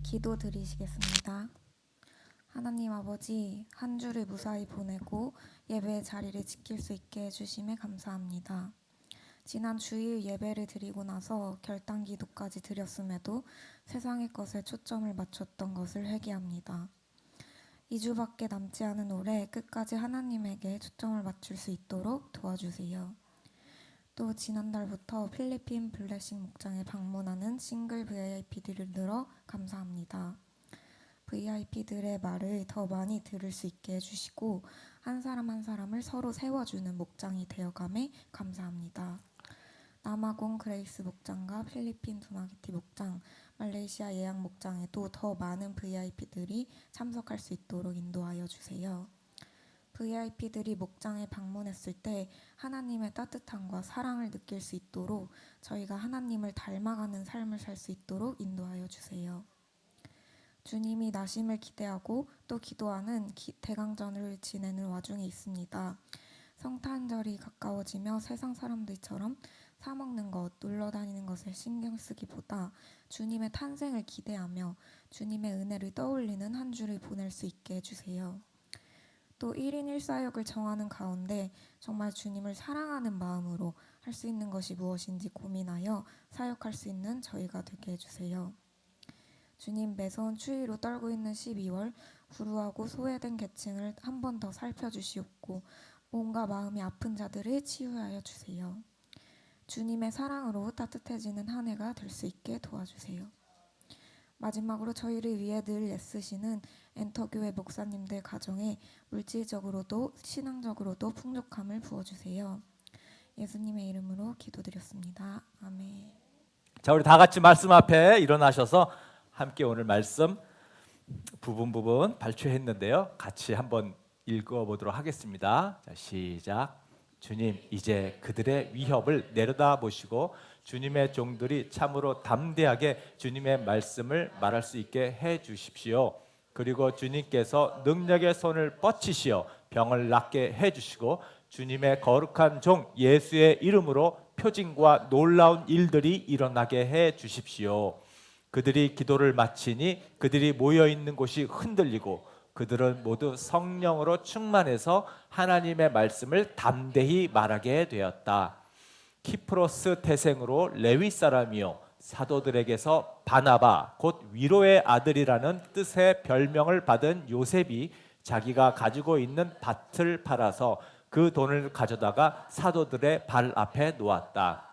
기도드리시겠습니다. 하나님 아버지, 한 주를 무사히 보내고 예배의 자리를 지킬 수 있게 해주심에 감사합니다. 지난 주일 예배를 드리고 나서 결단 기도까지 드렸음에도 세상의 것에 초점을 맞췄던 것을 회개합니다. 2주밖에 남지 않은 올해 끝까지 하나님에게 초점을 맞출 수 있도록 도와주세요. 또 지난달부터 필리핀 블레싱 목장에 방문하는 싱글 VIP들을 늘어 감사합니다. VIP들의 말을 더 많이 들을 수 있게 해주시고 한 사람 한 사람을 서로 세워주는 목장이 되어감에 감사합니다. 남아공 그레이스 목장과 필리핀 두나기티 목장, 말레이시아 예양 목장에도 더 많은 VIP들이 참석할 수 있도록 인도하여 주세요. VIP들이 목장에 방문했을 때 하나님의 따뜻함과 사랑을 느낄 수 있도록 저희가 하나님을 닮아가는 삶을 살 수 있도록 인도하여 주세요. 주님이 나심을 기대하고 또 기도하는 대강전을 지내는 와중에 있습니다. 성탄절이 가까워지며 세상 사람들처럼 사 먹는 것, 놀러 다니는 것에 신경 쓰기보다 주님의 탄생을 기대하며 주님의 은혜를 떠올리는 한 주를 보낼 수 있게 해주세요. 또 1인 1사역을 정하는 가운데 정말 주님을 사랑하는 마음으로 할 수 있는 것이 무엇인지 고민하여 사역할 수 있는 저희가 되게 해주세요. 주님, 매서운 추위로 떨고 있는 12월 불우하고 소외된 계층을 한 번 더 살펴주시옵고 몸과 마음이 아픈 자들을 치유하여 주세요. 주님의 사랑으로 따뜻해지는 한 해가 될 수 있게 도와주세요. 마지막으로 저희를 위해 늘 애쓰시는 엔터교회 목사님들 가정에 물질적으로도 신앙적으로도 풍족함을 부어주세요. 예수님의 이름으로 기도드렸습니다. 아멘. 자, 우리 다 같이 말씀 앞에 일어나셔서 함께 오늘 말씀 부분 발췌했는데요. 같이 한번 읽어보도록 하겠습니다. 자, 시작. 주님, 이제 그들의 위협을 내려다보시고 주님의 종들이 참으로 담대하게 주님의 말씀을 말할 수 있게 해주십시오. 그리고 주님께서 능력의 손을 뻗치시어 병을 낫게 해주시고 주님의 거룩한 종 예수의 이름으로 표징과 놀라운 일들이 일어나게 해주십시오. 그들이 기도를 마치니 그들이 모여있는 곳이 흔들리고 그들은 모두 성령으로 충만해서 하나님의 말씀을 담대히 말하게 되었다. 키프로스 태생으로 레위 사람이요 사도들에게서 바나바 곧 위로의 아들이라는 뜻의 별명을 받은 요셉이 자기가 가지고 있는 밭을 팔아서 그 돈을 가져다가 사도들의 발 앞에 놓았다.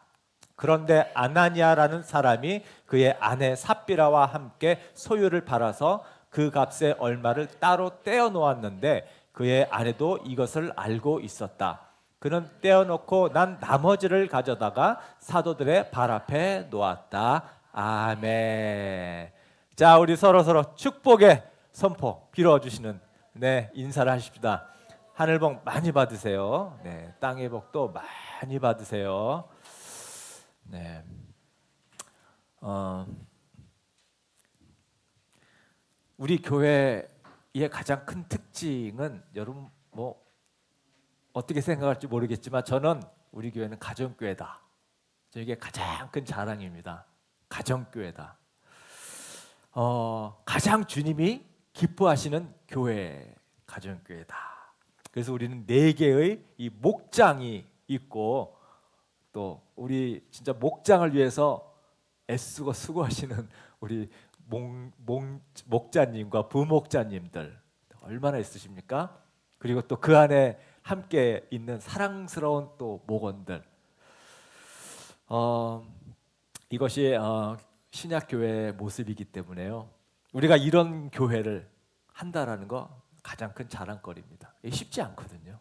그런데 아나니아라는 사람이 그의 아내 삽비라와 함께 소유를 팔아서 그 값의 얼마를 따로 떼어 놓았는데 그의 아내도 이것을 알고 있었다. 그는 떼어놓고 난 나머지를 가져다가 사도들의 발 앞에 놓았다. 아멘. 자, 우리 서로 축복의 선포 빌어주시는 인사를 하십시다. 하늘 복 많이 받으세요. 땅의 복도 많이 받으세요. 우리 교회의 가장 큰 특징은 여러분 뭐 어떻게 생각할지 모르겠지만 저는 우리 교회는 가정교회다. 저에게 가장 큰 자랑입니다. 가정교회다. 가장 주님이 기뻐하시는 교회 가정교회다. 그래서 우리는 4개의 이 목장이 있고 또 우리 진짜 목장을 위해서 애쓰고 수고하시는 우리 목자님과 부목자님들 얼마나 애쓰십니까? 그리고 또 그 안에 함께 있는 사랑스러운 또 목원들. 이것이 신약교회의 모습이기 때문에요. 우리가 이런 교회를 한다라는 거 가장 큰 자랑거리입니다. 쉽지 않거든요.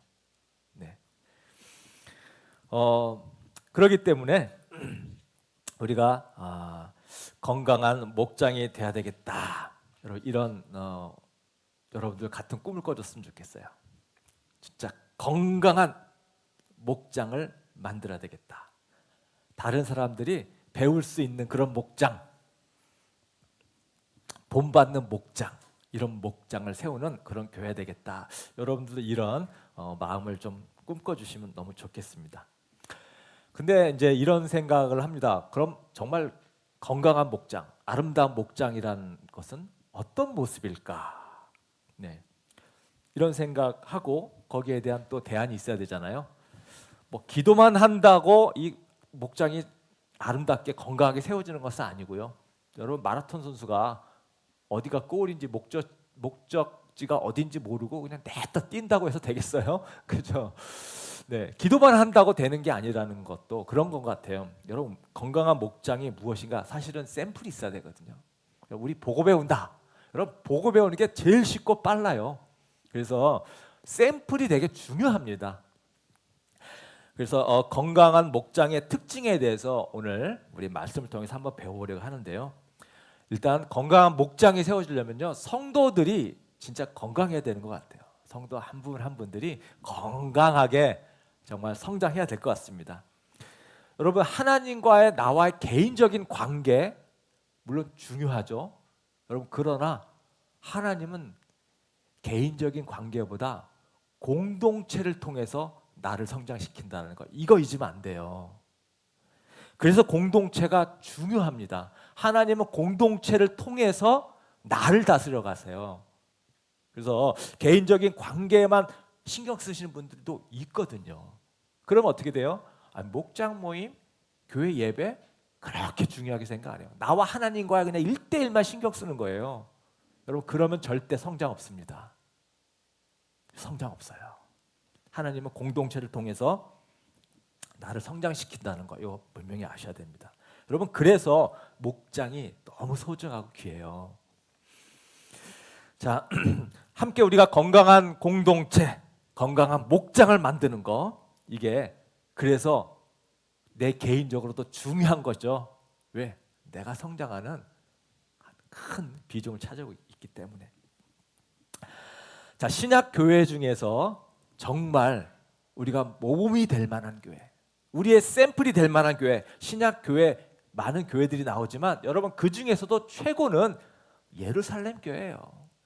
그렇기 때문에 우리가 건강한 목장이 돼야 되겠다. 이런 여러분들 같은 꿈을 꿔줬으면 좋겠어요. 진짜 건강한 목장을 만들어야 되겠다. 다른 사람들이 배울 수 있는 그런 목장, 본받는 목장, 이런 목장을 세우는 그런 교회 되겠다. 여러분들도 이런 마음을 좀 꿈꿔주시면 너무 좋겠습니다. 근데 이제 이런 생각을 합니다. 그럼 정말 건강한 목장, 아름다운 목장이란 것은 어떤 모습일까? 네. 이런 생각하고 거기에 대한 또 대안이 있어야 되잖아요. 뭐 기도만 한다고 이 목장이 아름답게 건강하게 세워지는 것은 아니고요. 여러분 마라톤 선수가 어디가 골인지 목적지가 어딘지 모르고 그냥 냈다 뛴다고 해서 되겠어요? 그죠? 네, 기도만 한다고 되는 게 아니라는 것도 그런 것 같아요. 여러분 건강한 목장이 무엇인가 사실은 샘플이 있어야 되거든요. 우리 보고 배운다. 여러분 보고 배우는 게 제일 쉽고 빨라요. 그래서 샘플이 되게 중요합니다. 그래서 건강한 목장의 특징에 대해서 오늘 우리 말씀을 통해서 한번 배워보려고 하는데요. 일단 건강한 목장이 세워지려면요, 성도들이 진짜 건강해야 되는 것 같아요. 성도 한 분 한 분들이 건강하게 정말 성장해야 될 것 같습니다. 여러분 하나님과의 나와의 개인적인 관계 물론 중요하죠. 여러분 그러나 하나님은 개인적인 관계보다 공동체를 통해서 나를 성장시킨다는 거, 이거 잊으면 안 돼요. 그래서 공동체가 중요합니다. 하나님은 공동체를 통해서 나를 다스려 가세요. 그래서 개인적인 관계에만 신경 쓰시는 분들도 있거든요. 그러면 어떻게 돼요? 목장 모임, 교회 예배 그렇게 중요하게 생각 안 해요. 나와 하나님과의 그냥 1대1만 신경 쓰는 거예요. 여러분 그러면 절대 성장 없습니다. 성장 없어요. 하나님은 공동체를 통해서 나를 성장시킨다는 거, 이거 분명히 아셔야 됩니다. 여러분 그래서 목장이 너무 소중하고 귀해요. 자, 함께 우리가 건강한 공동체, 건강한 목장을 만드는 거, 이게 그래서 내 개인적으로도 중요한 거죠. 왜? 내가 성장하는 큰 비중을 차지하고 있기 때문에. 자, 신약 교회 중에서 정말 우리가 모범이 될 만한 교회, 우리의 샘플이 될 만한 교회, 신약 교회 많은 교회들이 나오지만 여러분 그 중에서도 최고는 예루살렘 교회예요.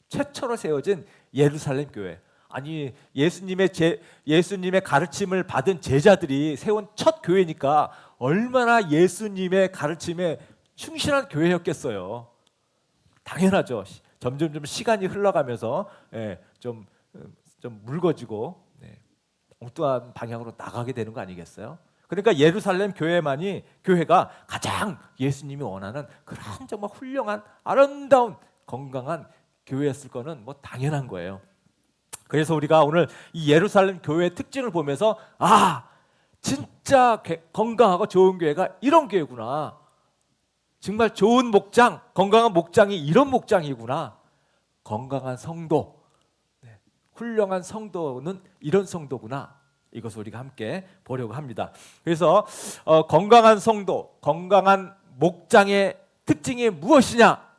최초로 세워진 예루살렘 교회. 아니 예수님의 가르침을 받은 제자들이 세운 첫 교회니까 얼마나 예수님의 가르침에 충실한 교회였겠어요. 당연하죠. 점점 시간이 흘러가면서 좀 묽어지고 엉뚱한 방향으로 나가게 되는 거 아니겠어요? 그러니까 예루살렘 교회가 가장 예수님이 원하는 그런 정말 훌륭한 아름다운 건강한 교회였을 거는 뭐 당연한 거예요. 그래서 우리가 오늘 이 예루살렘 교회의 특징을 보면서 진짜 건강하고 좋은 교회가 이런 교회구나. 정말 좋은 목장, 건강한 목장이 이런 목장이구나. 건강한 성도, 훌륭한 성도는 이런 성도구나. 이것을 우리가 함께 보려고 합니다. 그래서 건강한 성도, 건강한 목장의 특징이 무엇이냐?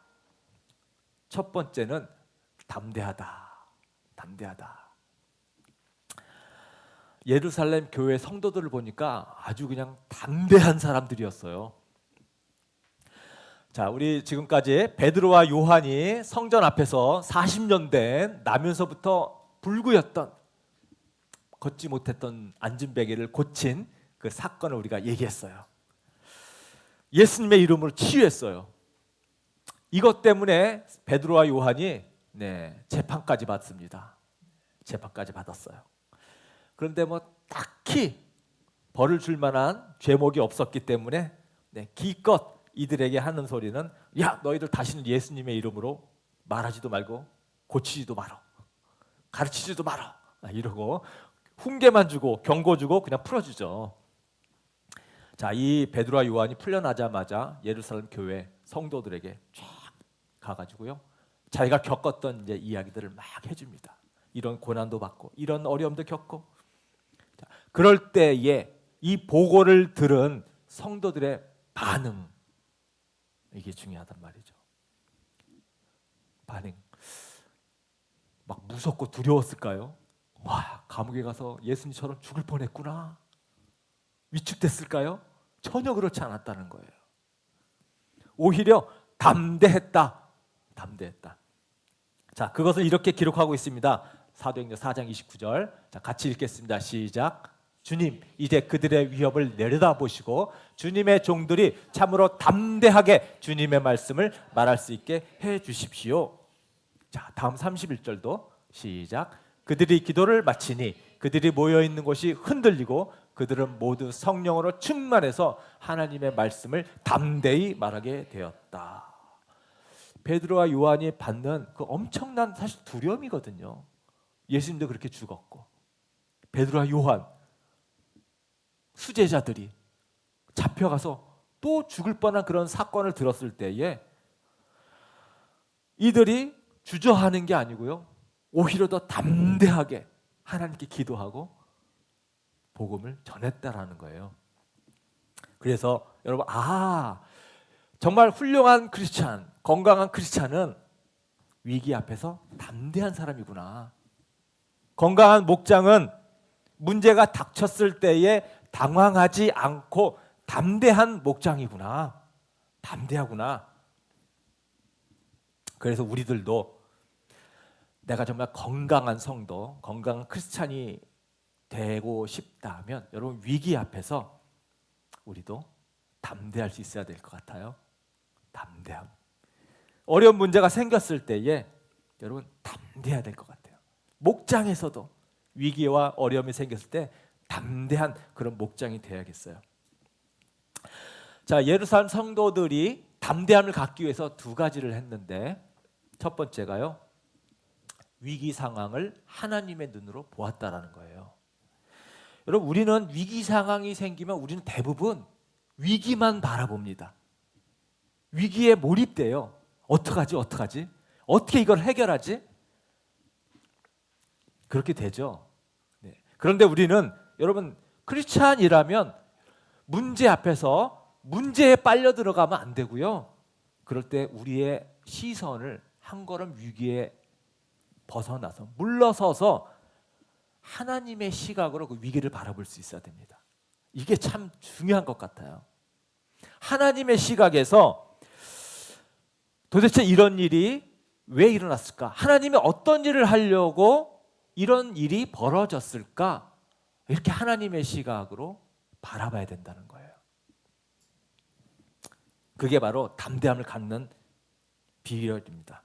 첫 번째는 담대하다. 예루살렘 교회 성도들을 보니까 아주 그냥 담대한 사람들이었어요. 자, 우리 지금까지 베드로와 요한이 성전 앞에서 40년 된 나면서부터 불구였던, 걷지 못했던 안진뱅이를 고친 그 사건을 우리가 얘기했어요. 예수님의 이름으로 치유했어요. 이것 때문에 베드로와 요한이 재판까지 받습니다. 재판까지 받았어요. 그런데 뭐 딱히 벌을 줄 만한 죄목이 없었기 때문에 기껏 이들에게 하는 소리는, 야, 너희들 다시는 예수님의 이름으로 말하지도 말고 고치지도 마라, 가르치지도 마라, 이러고 훈계만 주고 경고 주고 그냥 풀어주죠. 자, 이 베드로와 요한이 풀려나자마자 예루살렘 교회 성도들에게 쫙 가가지고요, 자기가 겪었던 이제 이야기들을 막 해줍니다. 이런 고난도 받고 이런 어려움도 겪고. 자, 그럴 때에 이 보고를 들은 성도들의 반응, 이게 중요하단 말이죠. 반응. 막 무섭고 두려웠을까요? 와, 감옥에 가서 예수님처럼 죽을 뻔했구나. 위축됐을까요? 전혀 그렇지 않았다는 거예요. 오히려 담대했다. 자, 그것을 이렇게 기록하고 있습니다. 사도행전 4장 29절. 자, 같이 읽겠습니다. 시작. 주님, 이제 그들의 위협을 내려다보시고 주님의 종들이 참으로 담대하게 주님의 말씀을 말할 수 있게 해 주십시오. 자, 다음 31절도 시작. 그들이 기도를 마치니 그들이 모여 있는 곳이 흔들리고 그들은 모두 성령으로 충만해서 하나님의 말씀을 담대히 말하게 되었다. 베드로와 요한이 받는 그 엄청난 사실 두려움이거든요. 예수님도 그렇게 죽었고 베드로와 요한 수제자들이 잡혀가서 또 죽을 뻔한 그런 사건을 들었을 때에 이들이 주저하는 게 아니고요, 오히려 더 담대하게 하나님께 기도하고 복음을 전했다라는 거예요. 그래서 여러분, 정말 훌륭한 크리스찬, 건강한 크리스찬은 위기 앞에서 담대한 사람이구나. 건강한 목장은 문제가 닥쳤을 때에 당황하지 않고 담대한 목장이구나. 담대하구나. 그래서 우리들도 내가 정말 건강한 성도, 건강한 크리스찬이 되고 싶다면 여러분, 위기 앞에서 우리도 담대할 수 있어야 될 것 같아요. 담대함. 어려운 문제가 생겼을 때에 여러분 담대해야 될 것 같아요. 목장에서도 위기와 어려움이 생겼을 때 담대한 그런 목장이 되어야겠어요. 자, 예루살렘 성도들이 담대함을 갖기 위해서 두 가지를 했는데, 첫 번째가요, 위기 상황을 하나님의 눈으로 보았다라는 거예요. 여러분, 우리는 위기 상황이 생기면 우리는 대부분 위기만 바라봅니다. 위기에 몰입돼요. 어떡하지? 어떻게 이걸 해결하지? 그렇게 되죠. 네. 그런데 우리는, 여러분, 크리스찬이라면 문제 앞에서 문제에 빨려 들어가면 안 되고요. 그럴 때 우리의 시선을 한 걸음 위기에 벗어나서 물러서서 하나님의 시각으로 그 위기를 바라볼 수 있어야 됩니다. 이게 참 중요한 것 같아요. 하나님의 시각에서 도대체 이런 일이 왜 일어났을까? 하나님이 어떤 일을 하려고 이런 일이 벌어졌을까? 이렇게 하나님의 시각으로 바라봐야 된다는 거예요. 그게 바로 담대함을 갖는 비결입니다.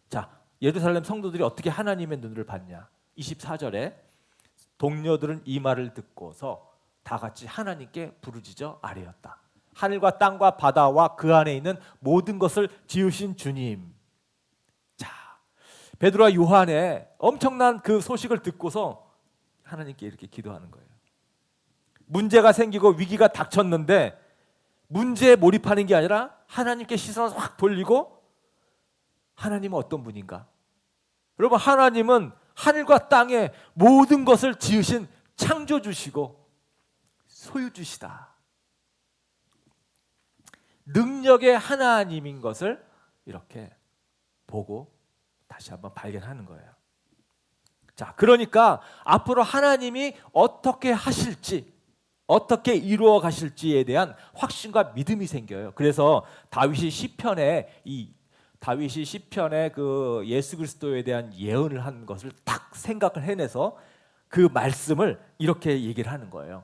자, 예루살렘 성도들이 어떻게 하나님의 눈을 봤냐? 24절에 동료들은 이 말을 듣고서 다 같이 하나님께 부르짖어 아뢰었다. 하늘과 땅과 바다와 그 안에 있는 모든 것을 지으신 주님. 자, 베드로와 요한의 엄청난 그 소식을 듣고서 하나님께 이렇게 기도하는 거예요. 문제가 생기고 위기가 닥쳤는데 문제에 몰입하는 게 아니라 하나님께 시선을 확 돌리고, 하나님은 어떤 분인가? 여러분, 하나님은 하늘과 땅의 모든 것을 지으신 창조주시고 소유주시다. 능력의 하나님인 것을 이렇게 보고 다시 한번 발견하는 거예요. 자, 그러니까 앞으로 하나님이 어떻게 하실지, 어떻게 이루어 가실지에 대한 확신과 믿음이 생겨요. 그래서 다윗이 시편에 그 예수 그리스도에 대한 예언을 한 것을 딱 생각을 해내서 그 말씀을 이렇게 얘기를 하는 거예요.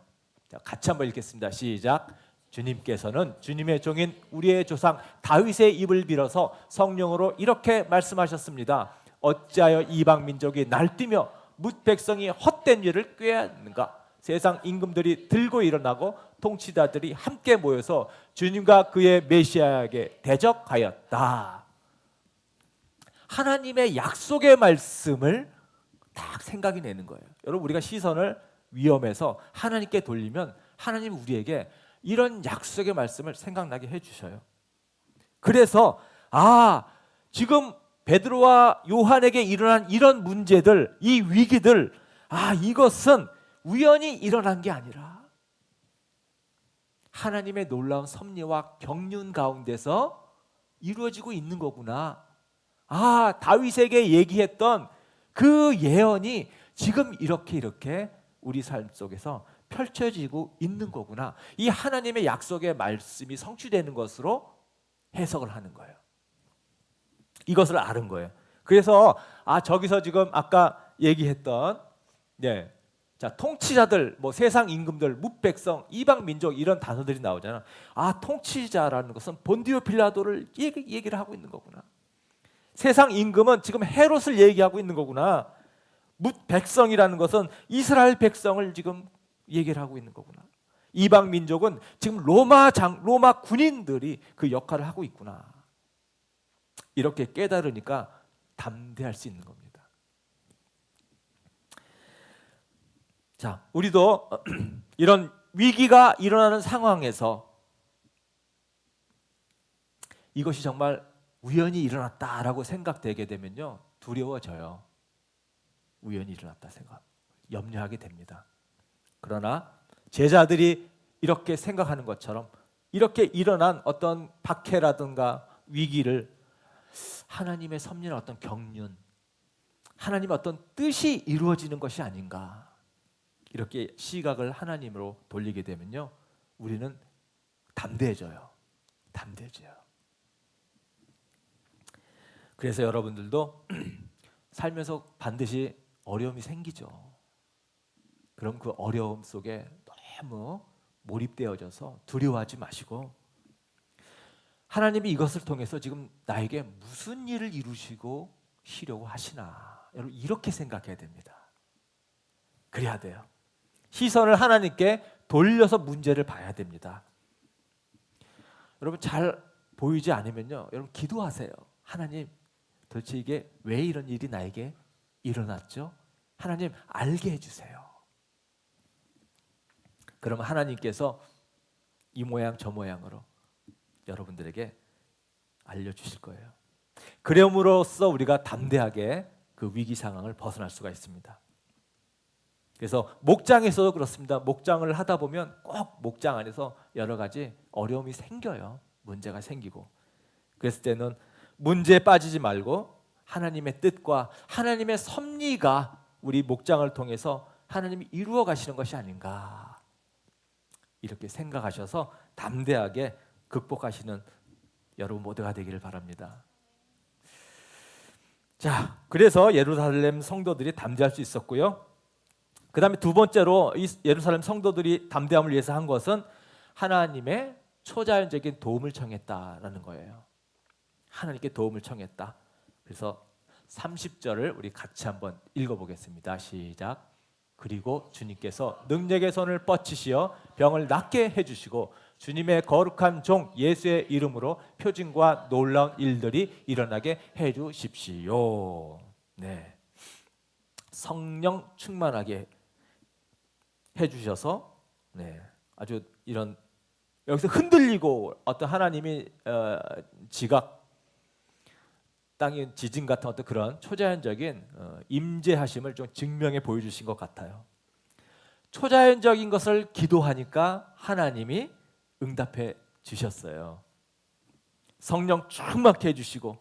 자, 같이 한번 읽겠습니다. 시작. 주님께서는 주님의 종인 우리의 조상 다윗의 입을 빌어서 성령으로 이렇게 말씀하셨습니다. 어찌하여 이방 민족이 날뛰며 뭇 백성이 헛된 일을 꾀하는가? 세상 임금들이 들고 일어나고 통치자들이 함께 모여서 주님과 그의 메시아에게 대적하였다. 하나님의 약속의 말씀을 딱 생각이 내는 거예요. 여러분, 우리가 시선을 위험에서 하나님께 돌리면 하나님 우리에게 이런 약속의 말씀을 생각나게 해주셔요. 그래서 지금 베드로와 요한에게 일어난 이런 문제들, 이 위기들, 이것은 우연히 일어난 게 아니라 하나님의 놀라운 섭리와 경륜 가운데서 이루어지고 있는 거구나. 다윗에게 얘기했던 그 예언이 지금 이렇게 우리 삶 속에서 펼쳐지고 있는 거구나. 이 하나님의 약속의 말씀이 성취되는 것으로 해석을 하는 거예요. 이것을 아는 거예요. 그래서 저기서 지금 아까 얘기했던 자, 통치자들, 뭐 세상 임금들, 뭇백성, 이방 민족 이런 단어들이 나오잖아. 아, 통치자라는 것은 본디오 빌라도를 얘기를 하고 있는 거구나. 세상 임금은 지금 헤롯을 얘기하고 있는 거구나. 뭇백성이라는 것은 이스라엘 백성을 지금 얘기를 하고 있는 거구나. 이방 민족은 지금 로마 군인들이 그 역할을 하고 있구나. 이렇게 깨달으니까 담대할 수 있는 겁니다. 자, 우리도 이런 위기가 일어나는 상황에서 이것이 정말 우연히 일어났다라고 생각되게 되면요, 두려워져요. 우연히 일어났다 생각, 염려하게 됩니다. 그러나 제자들이 이렇게 생각하는 것처럼 이렇게 일어난 어떤 박해라든가 위기를 하나님의 섭리나 어떤 경륜, 하나님의 어떤 뜻이 이루어지는 것이 아닌가, 이렇게 시각을 하나님으로 돌리게 되면요, 우리는 담대해져요. 담대해져요. 그래서 여러분들도 살면서 반드시 어려움이 생기죠. 그럼 그 어려움 속에 너무 몰입되어져서 두려워하지 마시고, 하나님이 이것을 통해서 지금 나에게 무슨 일을 이루시고 시려고 하시나, 여러분 이렇게 생각해야 됩니다. 그래야 돼요. 시선을 하나님께 돌려서 문제를 봐야 됩니다. 여러분 잘 보이지 않으면요, 여러분 기도하세요. 하나님, 도대체 이게 왜 이런 일이 나에게 일어났죠? 하나님 알게 해주세요. 그러면 하나님께서 이 모양 저 모양으로 여러분들에게 알려주실 거예요. 그럼으로써 우리가 담대하게 그 위기 상황을 벗어날 수가 있습니다. 그래서 목장에서도 그렇습니다. 목장을 하다 보면 꼭 목장 안에서 여러 가지 어려움이 생겨요. 문제가 생기고. 그랬을 때는 문제에 빠지지 말고 하나님의 뜻과 하나님의 섭리가 우리 목장을 통해서 하나님이 이루어 가시는 것이 아닌가, 이렇게 생각하셔서 담대하게 극복하시는 여러분 모두가 되기를 바랍니다. 자, 그래서 예루살렘 성도들이 담대할 수 있었고요. 그 다음에 두 번째로 이 예루살렘 성도들이 담대함을 위해서 한 것은 하나님의 초자연적인 도움을 청했다라는 거예요. 하나님께 도움을 청했다. 그래서 30절을 우리 같이 한번 읽어보겠습니다. 시작. 그리고 주님께서 능력의 손을 뻗치시어 병을 낫게 해주시고 주님의 거룩한 종 예수의 이름으로 표징과 놀라운 일들이 일어나게 해주십시오. 네, 성령 충만하게 해주셔서, 네, 아주 이런 여기서 흔들리고 어떤 하나님이 지각, 땅의 지진 같은 어떤 그런 초자연적인 임재하심을 좀 증명해 보여주신 것 같아요. 초자연적인 것을 기도하니까 하나님이 응답해 주셨어요. 성령 충만케 해주시고,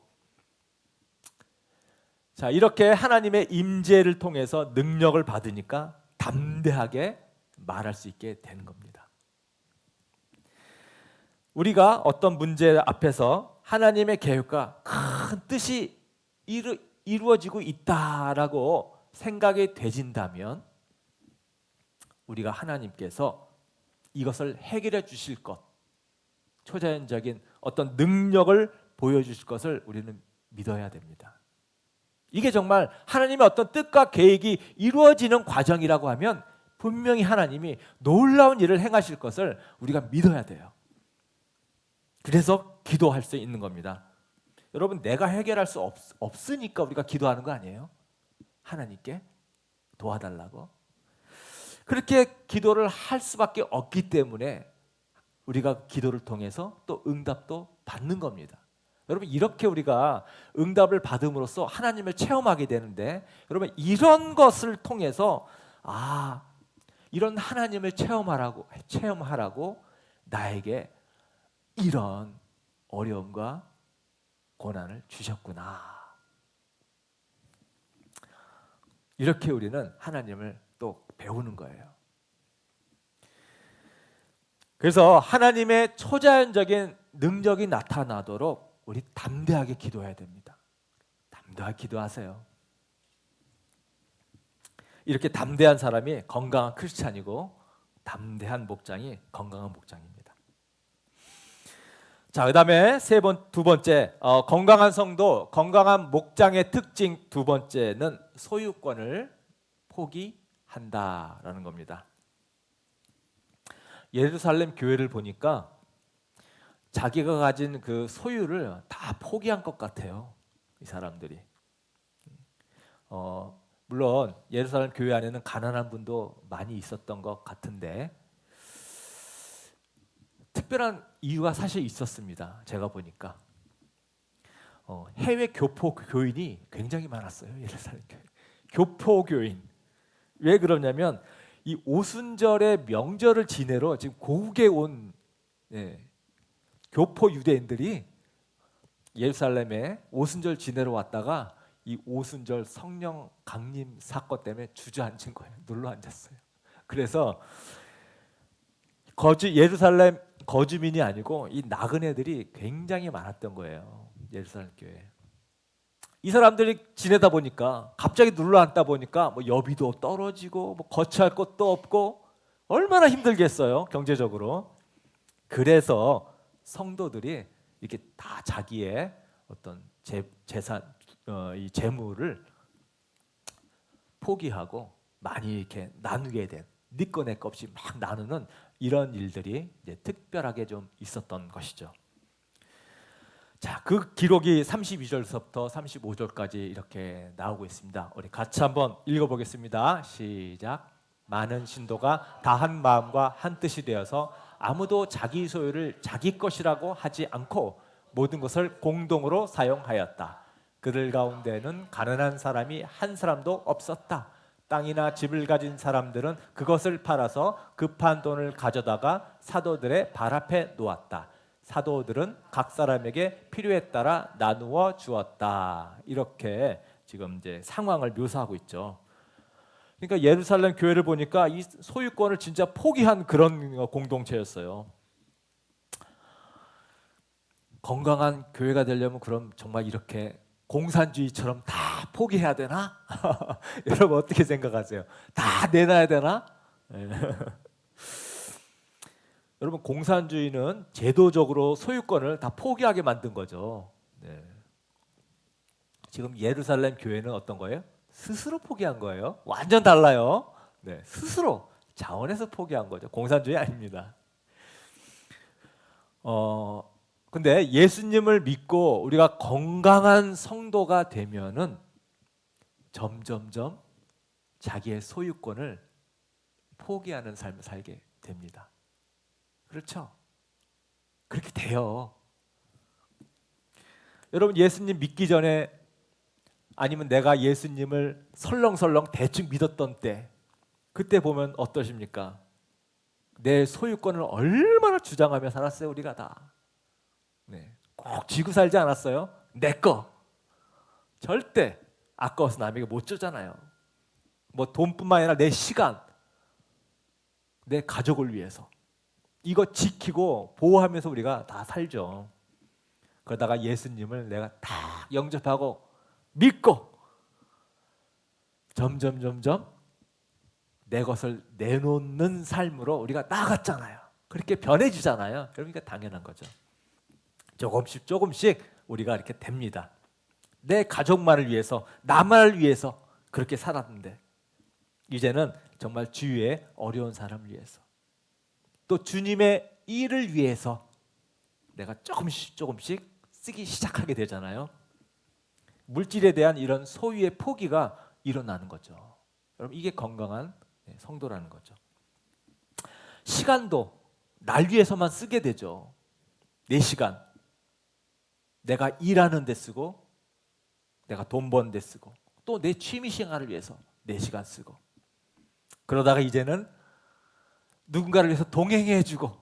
자, 이렇게 하나님의 임재를 통해서 능력을 받으니까 담대하게 말할 수 있게 되는 겁니다. 우리가 어떤 문제 앞에서 하나님의 계획과 큰 뜻이 이루어지고 있다라고 생각이 되진다면 우리가 하나님께서 이것을 해결해 주실 것, 초자연적인 어떤 능력을 보여주실 것을 우리는 믿어야 됩니다. 이게 정말 하나님의 어떤 뜻과 계획이 이루어지는 과정이라고 하면 분명히 하나님이 놀라운 일을 행하실 것을 우리가 믿어야 돼요. 그래서 기도할 수 있는 겁니다. 여러분, 내가 해결할 수 없으니까 우리가 기도하는 거 아니에요? 하나님께 도와달라고. 그렇게 기도를 할 수밖에 없기 때문에 우리가 기도를 통해서 또 응답도 받는 겁니다. 여러분, 이렇게 우리가 응답을 받음으로써 하나님을 체험하게 되는데, 여러분 이런 것을 통해서 이런 하나님을 체험하라고 나에게 이런 어려움과 고난을 주셨구나. 이렇게 우리는 하나님을 또 배우는 거예요. 그래서 하나님의 초자연적인 능력이 나타나도록 우리 담대하게 기도해야 됩니다. 담대하게 기도하세요. 이렇게 담대한 사람이 건강한 크리스찬이고 담대한 목장이 건강한 목장입니다. 자, 그다음에 두 번째 건강한 성도, 건강한 목장의 특징 두 번째는 소유권을 포기한다라는 겁니다. 예루살렘 교회를 보니까 자기가 가진 그 소유를 다 포기한 것 같아요. 이 사람들이. 물론 예루살렘 교회 안에는 가난한 분도 많이 있었던 것 같은데 특별한 이유가 사실 있었습니다. 제가 보니까 해외 교포 교인이 굉장히 많았어요. 예루살렘 교회. 교포 교인. 왜 그러냐면 이 오순절의 명절을 지내러 지금 고국에 온 교포 유대인들이 예루살렘에 오순절 지내러 왔다가 이 오순절 성령 강림 사건 때문에 주저앉은 거예요. 눌러 앉았어요. 그래서 예루살렘 거주민이 아니고 이 나그네들이 굉장히 많았던 거예요. 예루살렘 교회. 이 사람들이 지내다 보니까 갑자기 눌러 앉다 보니까 뭐 여비도 떨어지고 뭐 거처할 것도 없고 얼마나 힘들겠어요, 경제적으로. 그래서 성도들이 이렇게 다 자기의 어떤 재산, 이 재물을 포기하고 많이 이렇게 나누게 된, 네 거 내 거 없이 막 나누는 이런 일들이 이제 특별하게 좀 있었던 것이죠. 자, 그 기록이 32절부터 35절까지 이렇게 나오고 있습니다. 우리 같이 한번 읽어보겠습니다. 시작. 많은 신도가 다 한 마음과 한 뜻이 되어서 아무도 자기 소유를 자기 것이라고 하지 않고 모든 것을 공동으로 사용하였다. 그들 가운데는 가난한 사람이 한 사람도 없었다. 땅이나 집을 가진 사람들은 그것을 팔아서 급한 돈을 가져다가 사도들의 발 앞에 놓았다. 사도들은 각 사람에게 필요에 따라 나누어 주었다. 이렇게 지금 이제 상황을 묘사하고 있죠. 그러니까 예루살렘 교회를 보니까 이 소유권을 진짜 포기한 그런 공동체였어요. 건강한 교회가 되려면 그럼 정말 이렇게 공산주의처럼 다 포기해야 되나? 여러분 어떻게 생각하세요? 다 내놔야 되나? 여러분 공산주의는 제도적으로 소유권을 다 포기하게 만든 거죠. 네. 지금 예루살렘 교회는 어떤 거예요? 스스로 포기한 거예요. 완전 달라요. 네, 스스로 자원해서 포기한 거죠. 공산주의 아닙니다. 근데 예수님을 믿고 우리가 건강한 성도가 되면은 점점점 자기의 소유권을 포기하는 삶을 살게 됩니다. 그렇죠? 그렇게 돼요. 여러분 예수님 믿기 전에 아니면 내가 예수님을 설렁설렁 대충 믿었던 때 그때 보면 어떠십니까? 내 소유권을 얼마나 주장하며 살았어요, 우리가 다. 네, 꼭 쥐고 살지 않았어요? 내 거. 절대 아까워서 남에게 못 주잖아요. 뭐 돈뿐만 아니라 내 시간, 내 가족을 위해서. 이거 지키고 보호하면서 우리가 다 살죠. 그러다가 예수님을 내가 다 영접하고 믿고 점점 내 것을 내놓는 삶으로 우리가 나아갔잖아요. 그렇게 변해지잖아요. 그러니까 당연한 거죠. 조금씩 우리가 이렇게 됩니다. 내 가족만을 위해서, 나만을 위해서 그렇게 살았는데 이제는 정말 주위의 어려운 사람을 위해서 또 주님의 일을 위해서 내가 조금씩 쓰기 시작하게 되잖아요. 물질에 대한 이런 소유의 포기가 일어나는 거죠. 여러분 이게 건강한 성도라는 거죠. 시간도 날 위해서만 쓰게 되죠. 내 시간 내가 일하는 데 쓰고 내가 돈 버는 데 쓰고 또 내 취미 생활을 위해서 내 시간 쓰고 그러다가 이제는 누군가를 위해서 동행해주고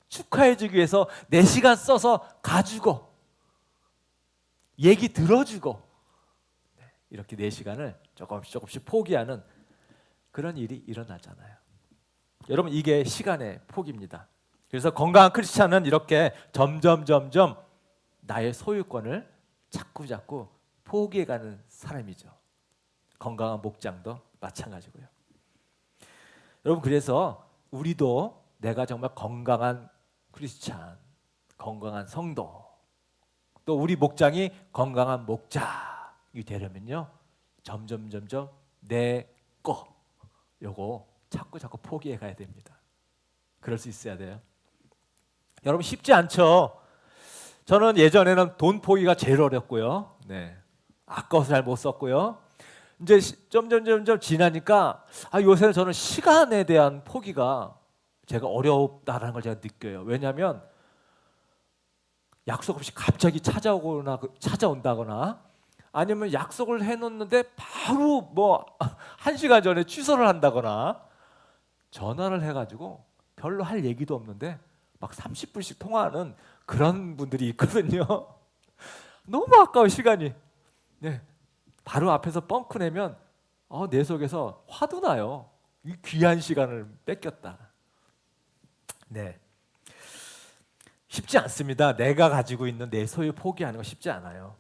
축하해주기 위해서 내 시간 써서 가주고 얘기 들어주고 이렇게 내 시간을 조금씩 포기하는 그런 일이 일어나잖아요. 여러분 이게 시간의 포기입니다. 그래서 건강한 크리스찬은 이렇게 점점 나의 소유권을 자꾸 포기해가는 사람이죠. 건강한 목장도 마찬가지고요. 여러분, 그래서 우리도 내가 정말 건강한 크리스찬, 건강한 성도, 또 우리 목장이 건강한 목장이 되려면요, 점점 내 거 요거 자꾸 포기해 가야 됩니다. 그럴 수 있어야 돼요. 여러분, 쉽지 않죠. 저는 예전에는 돈 포기가 제일 어렵고요. 네, 아까워서 잘 못 썼고요. 이제 점점 지나니까 요새는 저는 시간에 대한 포기가 제가 어렵다라는 걸 제가 느껴요. 왜냐하면 약속 없이 갑자기 찾아온다거나 아니면 약속을 해놓는데 바로 뭐 1시간 전에 취소를 한다거나 전화를 해가지고 별로 할 얘기도 없는데 막 30분씩 통화하는 그런 분들이 있거든요. 너무 아까워 시간이. 네, 바로 앞에서 뻥크 내면 내 속에서 화도 나요. 이 귀한 시간을 뺏겼다. 네, 쉽지 않습니다. 내가 가지고 있는 내 소유 포기하는 거 쉽지 않아요.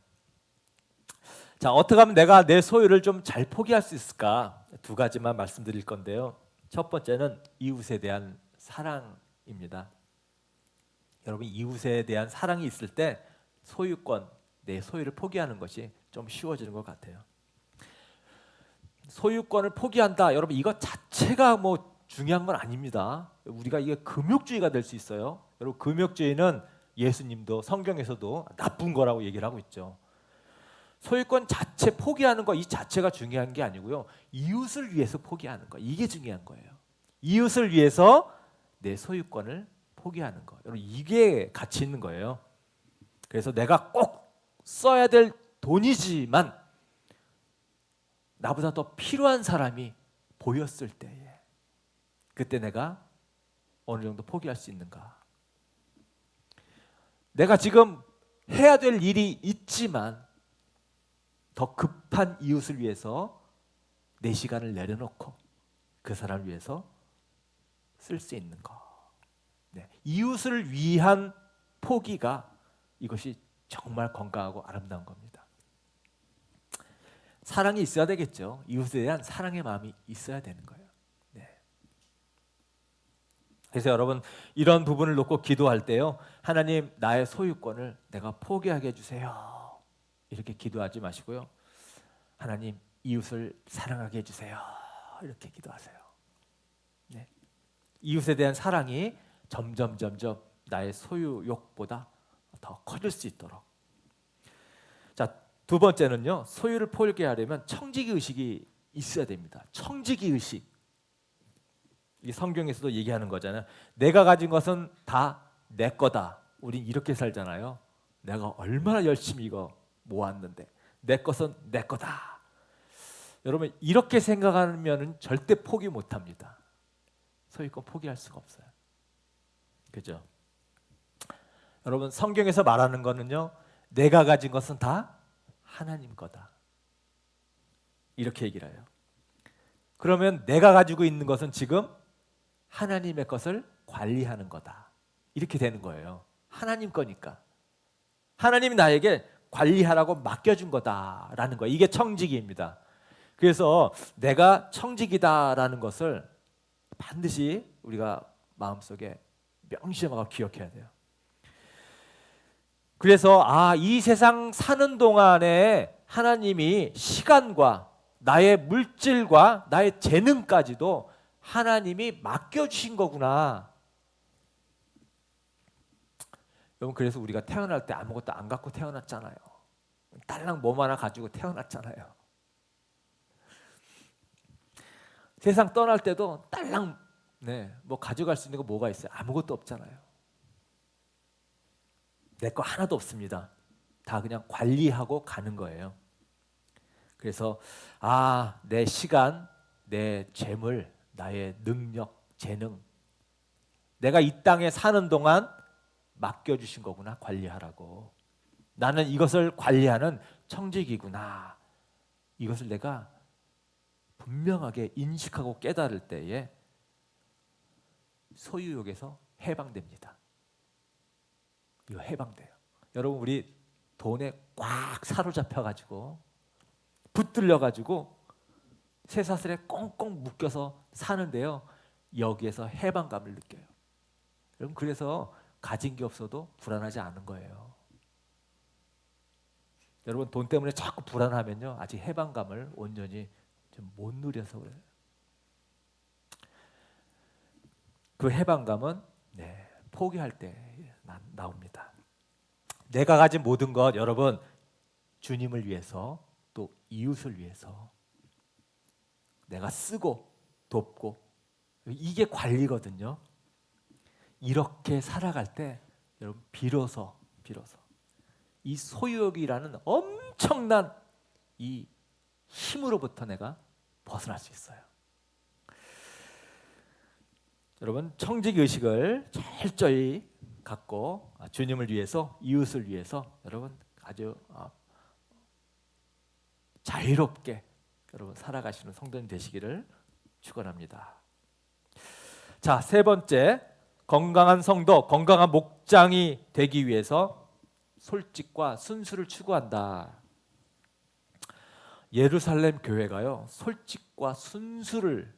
자, 어떻게 하면 내가 내 소유를 좀 잘 포기할 수 있을까? 두 가지만 말씀드릴 건데요. 첫 번째는 이웃에 대한 사랑입니다. 여러분, 이웃에 대한 사랑이 있을 때 소유권, 내 소유를 포기하는 것이 좀 쉬워지는 것 같아요. 소유권을 포기한다. 여러분, 이것 자체가 뭐 중요한 건 아닙니다. 우리가 이게 금욕주의가 될 수 있어요. 여러분, 금욕주의는 예수님도 성경에서도 나쁜 거라고 얘기를 하고 있죠. 소유권 자체 포기하는 거 이 자체가 중요한 게 아니고요. 이웃을 위해서 포기하는 거, 이게 중요한 거예요. 이웃을 위해서 내 소유권을 포기하는 거. 여러분, 이게 가치 있는 거예요. 그래서 내가 꼭 써야 될 돈이지만 나보다 더 필요한 사람이 보였을 때에 그때 내가 어느 정도 포기할 수 있는가. 내가 지금 해야 될 일이 있지만 더 급한 이웃을 위해서 내 시간을 내려놓고 그 사람을 위해서 쓸 수 있는 거. 네. 이웃을 위한 포기가 이것이 정말 건강하고 아름다운 겁니다. 사랑이 있어야 되겠죠. 이웃에 대한 사랑의 마음이 있어야 되는 거예요. 네. 그래서 여러분, 이런 부분을 놓고 기도할 때요, 하나님, 나의 소유권을 내가 포기하게 해주세요. 이렇게 기도하지 마시고요, 하나님, 이웃을 사랑하게 해주세요. 이렇게 기도하세요. 네. 이웃에 대한 사랑이 점점 나의 소유욕보다 더 커질 수 있도록. 자, 두 번째는요, 소유를 포기하려면 청지기 의식이 있어야 됩니다. 청지기 의식. 이 성경에서도 얘기하는 거잖아요. 내가 가진 것은 다 내 거다. 우린 이렇게 살잖아요. 내가 얼마나 열심히 이거 모았는데 내 것은 내 거다. 여러분, 이렇게 생각하면 절대 포기 못합니다. 소유권 포기할 수가 없어요. 그죠? 여러분, 성경에서 말하는 거는요, 내가 가진 것은 다 하나님 거다. 이렇게 얘기를 해요. 그러면 내가 가지고 있는 것은 지금 하나님의 것을 관리하는 거다. 이렇게 되는 거예요. 하나님 거니까. 하나님이 나에게 관리하라고 맡겨준 거다라는 거예요. 이게 청지기입니다. 그래서 내가 청지기다라는 것을 반드시 우리가 마음속에 명심하고 기억해야 돼요. 그래서 이 세상 사는 동안에 하나님이 시간과 나의 물질과 나의 재능까지도 하나님이 맡겨주신 거구나. 여러분, 그래서 우리가 태어날 때 아무것도 안 갖고 태어났잖아요. 딸랑 몸 하나 가지고 태어났잖아요. 세상 떠날 때도 딸랑 뭐 가져갈 수 있는 거 뭐가 있어요? 아무것도 없잖아요. 내 거 하나도 없습니다. 다 그냥 관리하고 가는 거예요. 그래서 내 시간, 내 재물, 나의 능력, 재능, 내가 이 땅에 사는 동안 맡겨주신 거구나, 관리하라고. 나는 이것을 관리하는 청지기구나. 이것을 내가 분명하게 인식하고 깨달을 때에 소유욕에서 해방됩니다. 이거 해방돼요. 여러분, 우리 돈에 꽉 사로잡혀가지고 붙들려가지고 쇠사슬에 꽁꽁 묶여서 사는데요. 여기에서 해방감을 느껴요. 여러분, 그래서 가진 게 없어도 불안하지 않은 거예요. 여러분, 돈 때문에 자꾸 불안하면요, 아직 해방감을 온전히 좀 못 누려서 그래요. 그 해방감은 포기할 때 나옵니다. 내가 가진 모든 것, 여러분, 주님을 위해서 또 이웃을 위해서 내가 쓰고 돕고, 이게 관리거든요. 이렇게 살아갈 때 여러분, 비로소 이 소유욕이라는 엄청난 이 힘으로부터 내가 벗어날 수 있어요. 여러분, 청직 의식을 철저히 갖고 주님을 위해서, 이웃을 위해서 여러분 아주 자유롭게 여러분 살아가시는 성도님 되시기를 축원합니다. 자, 세 번째, 건강한 성도, 건강한 목장이 되기 위해서 솔직과 순수를 추구한다. 예루살렘 교회가요, 솔직과 순수를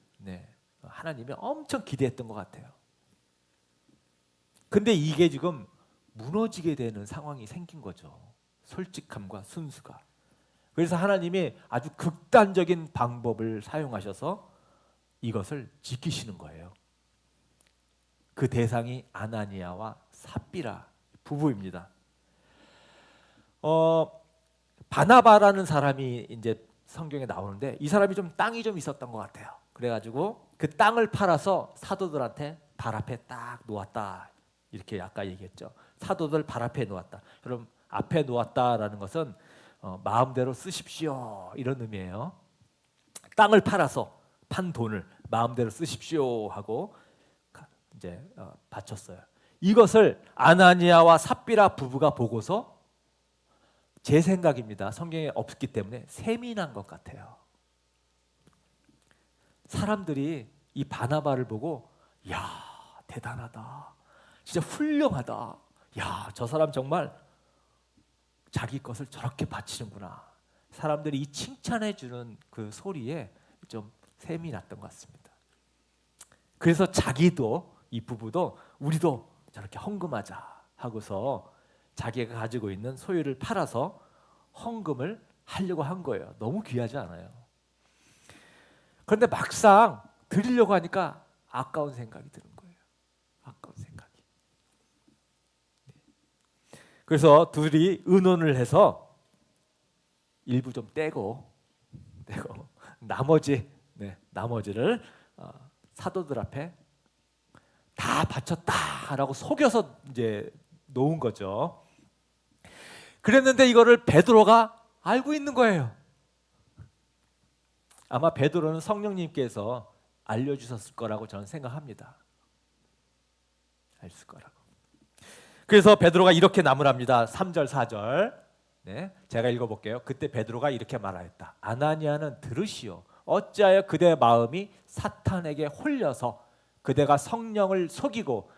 하나님이 엄청 기대했던 것 같아요. 근데 이게 지금 무너지게 되는 상황이 생긴 거죠. 솔직함과 순수가. 그래서 하나님이 아주 극단적인 방법을 사용하셔서 이것을 지키시는 거예요. 그 대상이 아나니아와 삽비라 부부입니다. 바나바라는 사람이 이제 성경에 나오는데, 이 사람이 좀 땅이 좀 있었던 것 같아요. 그래가지고 그 땅을 팔아서 사도들한테 발 앞에 딱 놓았다. 이렇게 아까 얘기했죠. 사도들 발 앞에 놓았다. 여러분, 앞에 놓았다라는 것은 마음대로 쓰십시오, 이런 의미예요. 땅을 팔아서 판 돈을 마음대로 쓰십시오 하고 이제 바쳤어요. 이것을 아나니아와 삽비라 부부가 보고서, 제 생각입니다, 성경에 없기 때문에 세민한 것 같아요. 사람들이 이 바나바를 보고, 야, 대단하다, 진짜 훌륭하다, 야, 저 사람 정말 자기 것을 저렇게 바치는구나. 사람들이 이 칭찬해 주는 그 소리에 좀 셈이 났던 것 같습니다. 그래서 자기도, 이 부부도 우리도 저렇게 헌금하자 하고서 자기가 가지고 있는 소유를 팔아서 헌금을 하려고 한 거예요. 너무 귀하지 않아요? 그런데 막상 드리려고 하니까 아까운 생각이 드는 거예요. 아까운 생각이. 그래서 둘이 의논을 해서 일부 좀 떼고 나머지를 사도들 앞에 다 바쳤다라고 속여서 이제 놓은 거죠. 그랬는데 이거를 베드로가 알고 있는 거예요. 아마 베드로는 성령님께서 알려주셨을 거라고 저는 생각합니다. 알았을 거라고. 그래서 베드로가 이렇게 나무랍니다. 3절 4절. 제가 읽어볼게요. 그때 베드로가 이렇게 말하였다. 아나니아는 들으시오. 어찌하여 그대 마음이 사탄에게 홀려서 그대가 성령을 속이고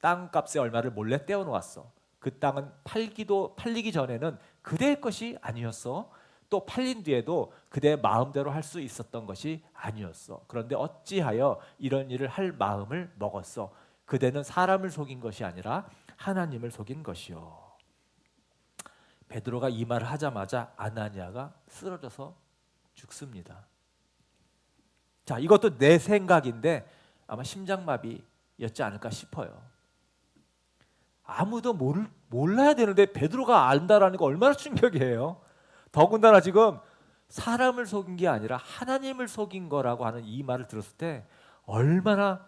땅값의 얼마를 몰래 떼어놓았어. 그 땅은 팔리기 전에는 그대의 것이 아니었어. 또 팔린 뒤에도 그대의 마음대로 할 수 있었던 것이 아니었어. 그런데 어찌하여 이런 일을 할 마음을 먹었어. 그대는 사람을 속인 것이 아니라 하나님을 속인 것이요. 베드로가 이 말을 하자마자 아나니아가 쓰러져서 죽습니다. 자, 이것도 내 생각인데 아마 심장마비였지 않을까 싶어요. 아무도 몰라야 되는데 베드로가 안다라는 거 얼마나 충격이에요. 더군다나 지금 사람을 속인 게 아니라 하나님을 속인 거라고 하는 이 말을 들었을 때 얼마나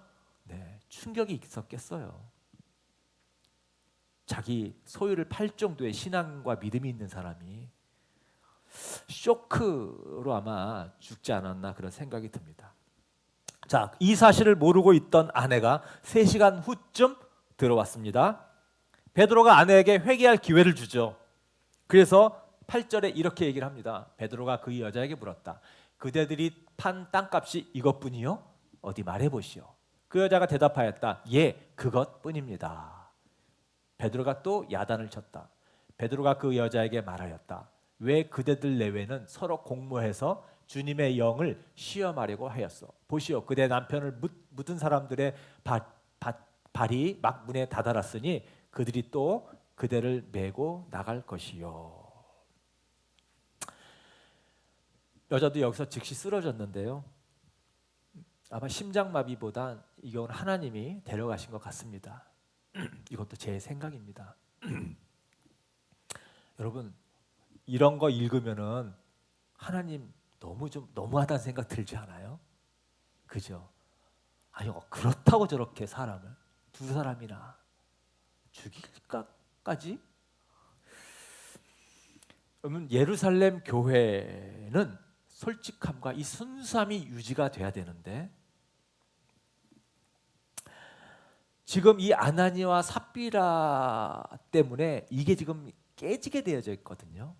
충격이 있었겠어요. 자기 소유를 팔 정도의 신앙과 믿음이 있는 사람이 쇼크로 아마 죽지 않았나 그런 생각이 듭니다. 자, 이 사실을 모르고 있던 아내가 3시간 후쯤 들어왔습니다. 베드로가 아내에게 회개할 기회를 주죠. 그래서 8절에 이렇게 얘기를 합니다. 베드로가 그 여자에게 물었다. 그대들이 판 땅값이 이것뿐이요? 어디 말해보시오. 그 여자가 대답하였다. 예, 그것뿐입니다. 베드로가 또 야단을 쳤다. 베드로가 그 여자에게 말하였다. 왜 그대들 내외는 서로 공모해서 주님의 영을 시험하려고 하였어. 보시오, 그대 남편을 묻은 사람들의 발이 막 문에 다다랐으니 그들이 또 그대를 메고 나갈 것이요. 여자도 여기서 즉시 쓰러졌는데요. 아마 심장마비보다 이 경우는 하나님이 데려가신 것 같습니다. 이것도 제 생각입니다. 여러분, 이런 거 읽으면은 하나님 좀 너무하다는 생각 들지 않아요? 그죠? 아니, 그렇다고 저렇게 사람을 두 사람이나 죽일까까지? 그러면 예루살렘 교회는 솔직함과 이 순수함이 유지가 돼야 되는데, 지금 이 아나니와 삽비라 때문에 이게 지금 깨지게 되어져 있거든요.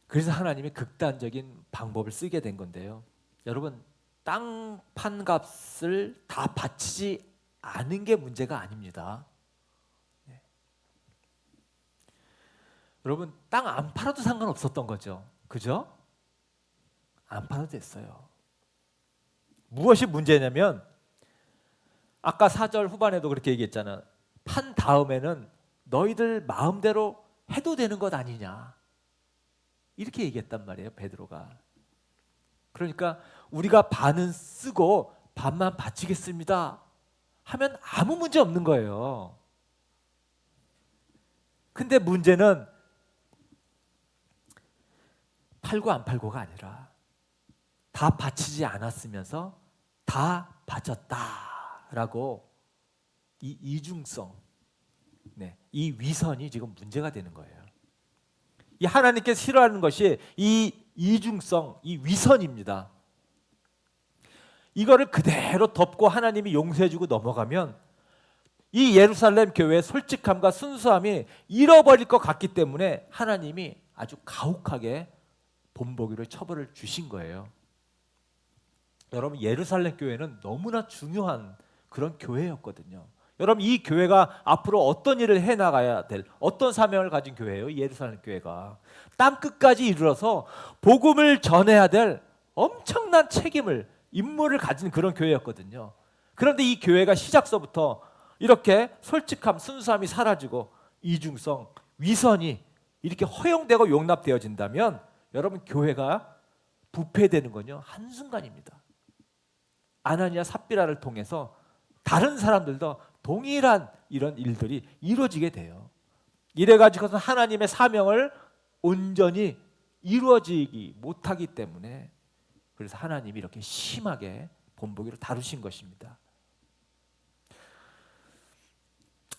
그래서 하나님이 극단적인 방법을 쓰게 된 건데요. 여러분, 땅 판값을 다 바치지 않은 게 문제가 아닙니다. 네. 여러분, 땅 안 팔아도 상관없었던 거죠. 그죠? 안 팔아도 됐어요. 무엇이 문제냐면 아까 4절 후반에도 그렇게 얘기했잖아. 판 다음에는 너희들 마음대로 해도 되는 것 아니냐. 이렇게 얘기했단 말이에요, 베드로가. 그러니까 우리가 반은 쓰고 반만 바치겠습니다 하면 아무 문제 없는 거예요. 근데 문제는 팔고 안 팔고가 아니라 다 바치지 않았으면서 다 바쳤다라고 이 이중성, 이 위선이 지금 문제가 되는 거예요. 이 하나님께서 싫어하는 것이 이 이중성, 이 위선입니다. 이거를 그대로 덮고 하나님이 용서해주고 넘어가면 이 예루살렘 교회의 솔직함과 순수함이 잃어버릴 것 같기 때문에 하나님이 아주 가혹하게 본보기로 처벌을 주신 거예요. 여러분, 예루살렘 교회는 너무나 중요한 그런 교회였거든요. 여러분, 이 교회가 앞으로 어떤 일을 해나가야 될 어떤 사명을 가진 교회예요. 이 예루살렘 교회가 땅 끝까지 이르러서 복음을 전해야 될 엄청난 책임을, 임무를 가진 그런 교회였거든요. 그런데 이 교회가 시작서부터 이렇게 솔직함, 순수함이 사라지고 이중성, 위선이 이렇게 허용되고 용납되어진다면 여러분, 교회가 부패되는 건요, 한순간입니다. 아나니아 삽비라를 통해서 다른 사람들도 동일한 이런 일들이 이루어지게 돼요. 이래가지고서 하나님의 사명을 온전히 이루어지기 못하기 때문에, 그래서 하나님이 이렇게 심하게 본보기로 다루신 것입니다.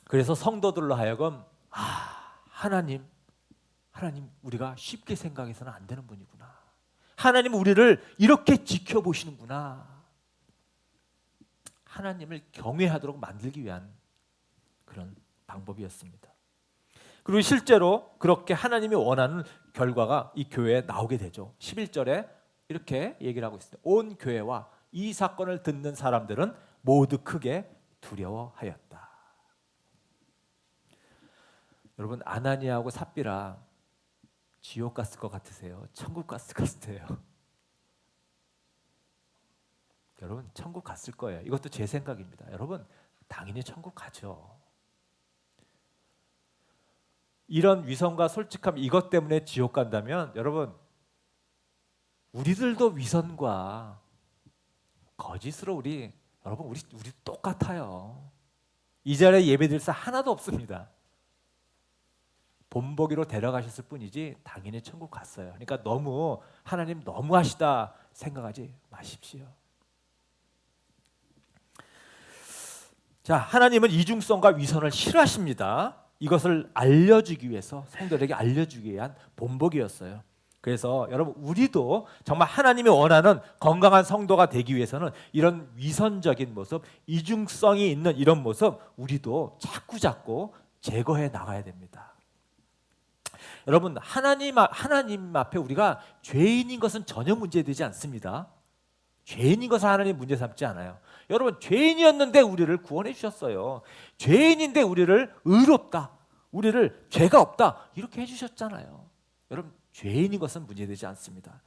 그래서 성도들로 하여금 하나님 우리가 쉽게 생각해서는 안 되는 분이구나. 하나님 우리를 이렇게 지켜보시는구나. 하나님을 경외하도록 만들기 위한 그런 방법이었습니다. 그리고 실제로 그렇게 하나님이 원하는 결과가 이 교회에 나오게 되죠. 11절에 이렇게 얘기를 하고 있습니다. 온 교회와 이 사건을 듣는 사람들은 모두 크게 두려워하였다. 여러분, 아나니아하고 삽비라 지옥 갔을 것 같으세요? 천국 갔을 것 같으세요? 여러분, 천국 갔을 거예요. 이것도 제 생각입니다. 여러분, 당연히 천국 가죠. 이런 위선과 솔직함, 이것 때문에 지옥 간다면 여러분, 우리들도 위선과 거짓으로 우리 똑같아요. 이 자리에 예배드릴 사 하나도 없습니다. 본보기로 데려가셨을 뿐이지 당연히 천국 갔어요. 그러니까 너무 하나님 너무하시다 생각하지 마십시오. 자, 하나님은 이중성과 위선을 싫어하십니다. 이것을 알려주기 위해서, 성도들에게 알려주기 위한 본보기였어요. 그래서 여러분, 우리도 정말 하나님이 원하는 건강한 성도가 되기 위해서는 이런 위선적인 모습, 이중성이 있는 이런 모습 우리도 자꾸 제거해 나가야 됩니다. 여러분, 하나님 앞에 우리가 죄인인 것은 전혀 문제되지 않습니다. 죄인인 것을 하나님 문제 삼지 않아요. 여러분, 죄인이었는데 우리를 구원해 주셨어요. 죄인인데 우리를 의롭다, 우리를 죄가 없다 이렇게 해주셨잖아요. 여러분, 죄인인 것은 문제되지 않습니다.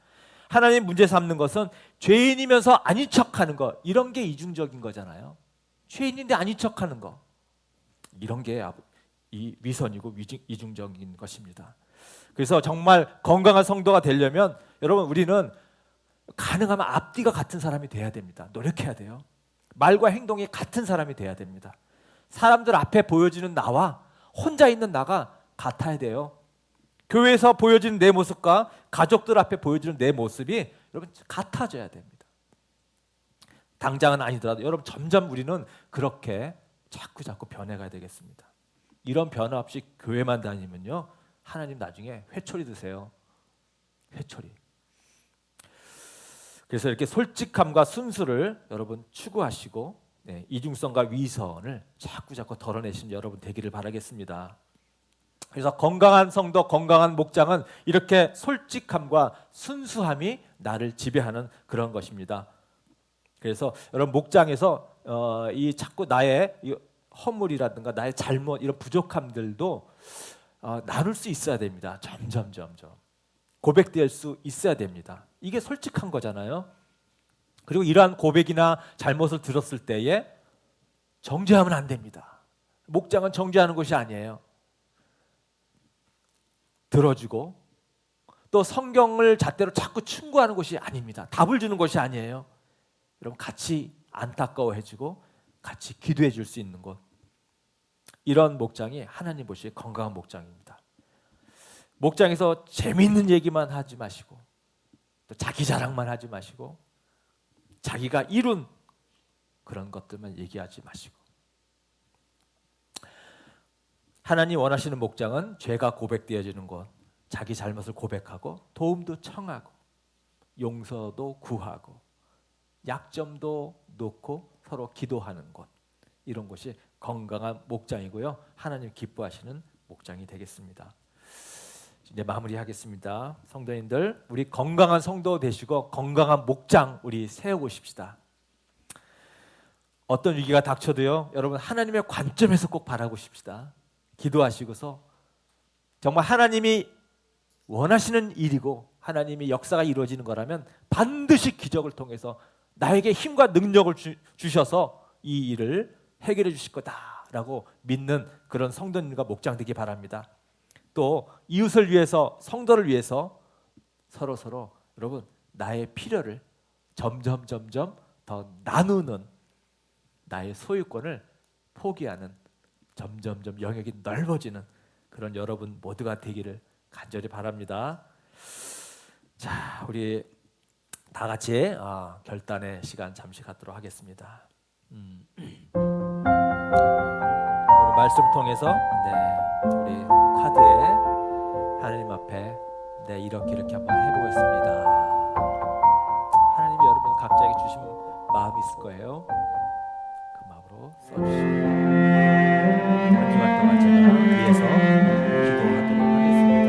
하나님 문제 삼는 것은 죄인이면서 아닌 척하는 것, 이런 게 이중적인 거잖아요. 죄인인데 아닌 척하는 거, 이런 게 이 위선이고 이중적인 것입니다. 그래서 정말 건강한 성도가 되려면 여러분, 우리는 가능하면 앞뒤가 같은 사람이 돼야 됩니다. 노력해야 돼요. 말과 행동이 같은 사람이 돼야 됩니다. 사람들 앞에 보여지는 나와 혼자 있는 나가 같아야 돼요. 교회에서 보여지는 내 모습과 가족들 앞에 보여지는 내 모습이 여러분 같아져야 됩니다. 당장은 아니더라도 여러분, 점점 우리는 그렇게 자꾸 변해가야 되겠습니다. 이런 변화 없이 교회만 다니면요, 하나님 나중에 회초리 드세요. 회초리. 그래서 이렇게 솔직함과 순수를 여러분 추구하시고, 이중성과 위선을 자꾸 덜어내시는 여러분 되기를 바라겠습니다. 그래서 건강한 성도, 건강한 목장은 이렇게 솔직함과 순수함이 나를 지배하는 그런 것입니다. 그래서 여러분, 목장에서 이 자꾸 나의 이 허물이라든가 나의 잘못, 이런 부족함들도 나눌 수 있어야 됩니다. 점점 고백될 수 있어야 됩니다. 이게 솔직한 거잖아요. 그리고 이러한 고백이나 잘못을 들었을 때에 정죄하면 안 됩니다. 목장은 정죄하는 것이 아니에요. 들어주고 또 성경을 잣대로 자꾸 충고하는 것이 아닙니다. 답을 주는 것이 아니에요. 여러분, 같이 안타까워해주고 같이 기도해 줄 수 있는 것, 이런 목장이 하나님 보시기에 건강한 목장입니다. 목장에서 재미있는 얘기만 하지 마시고 또 자기 자랑만 하지 마시고 자기가 이룬 그런 것들만 얘기하지 마시고, 하나님 원하시는 목장은 죄가 고백되어지는 것, 자기 잘못을 고백하고 도움도 청하고 용서도 구하고 약점도 놓고 서로 기도하는 것, 이런 것이 건강한 목장이고요, 하나님 기뻐하시는 목장이 되겠습니다. 이제 마무리하겠습니다. 성도님들, 우리 건강한 성도 되시고 건강한 목장 우리 세워보십시다. 어떤 위기가 닥쳐도요, 여러분, 하나님의 관점에서 꼭 바라보십시다. 기도하시고서 정말 하나님이 원하시는 일이고 하나님이 역사가 이루어지는 거라면 반드시 기적을 통해서 나에게 힘과 능력을 주셔서 이 일을 해결해 주실 거다라고 믿는 그런 성도님과 목장 되기 바랍니다. 또 이웃을 위해서, 성도를 위해서 서로 여러분, 나의 필요를 점점 더 나누는, 나의 소유권을 포기하는, 점점 영역이 넓어지는 그런 여러분 모두가 되기를 간절히 바랍니다. 자, 우리 다 같이 결단의 시간 잠시 갖도록 하겠습니다. 오늘 말씀을 통해서 우리 카드에 하나님 앞에 이렇게 한번 해보겠습니다. 하나님이 여러분 각자에게 주신 마음이 있을 거예요. 그 마음으로 써주시고, 한 주간 동안 제가 뒤에서 기도하도록 하겠습니다.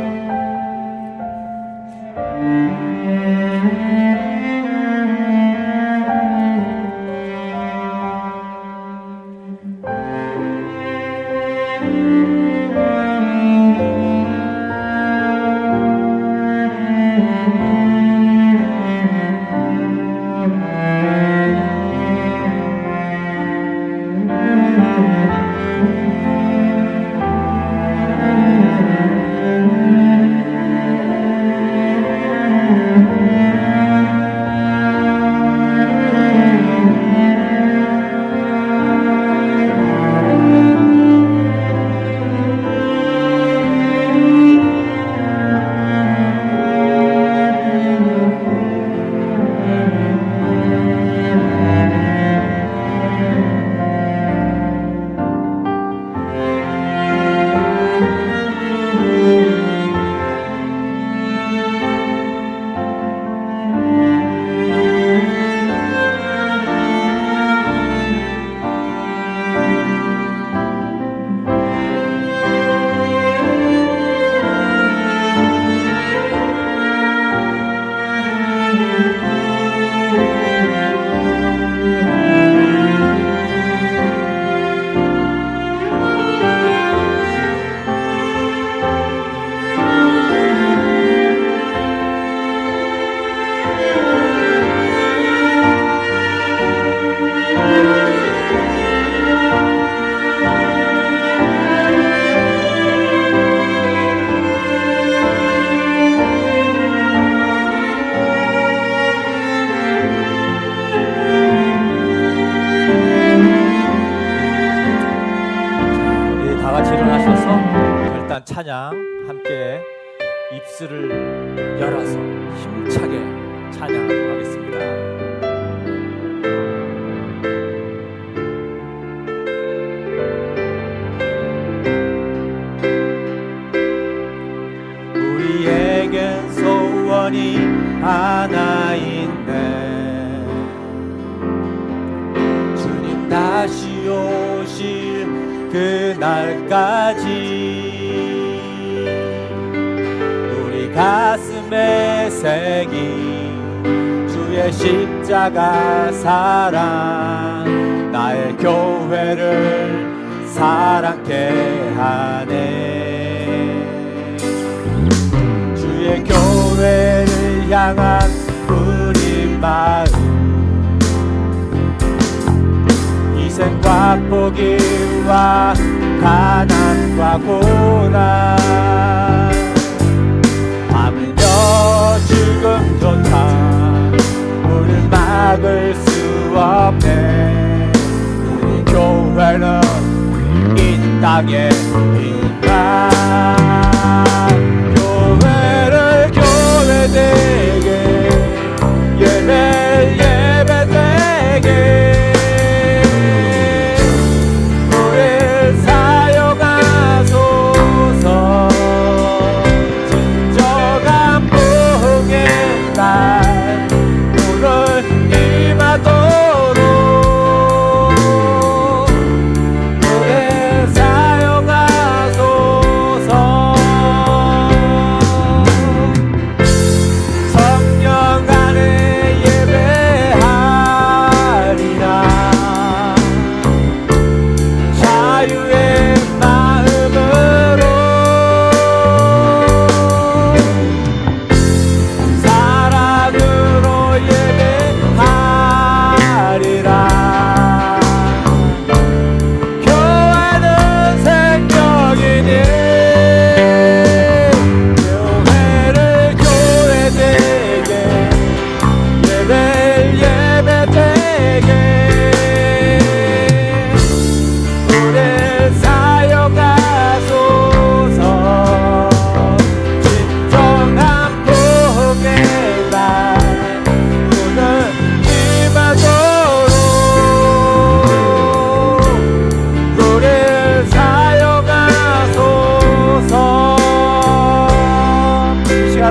결단 찬양 함께 입술을 열어서 힘차게 찬양하도록 하겠습니다. 우리에겐 소원이 하나 있네. 주님 다시 오실 그날까지 우리 가슴에 새긴 주의 십자가 사랑 나의 교회를 사랑케 하네. 주의 교회를 향한 우리 마음 희생과 포기와 가난과 고난 하물며 죽음조차 우릴 막을 수 없네. 우리 교회는 이 땅의 빛나 교회를 교회되게 예배 예배되게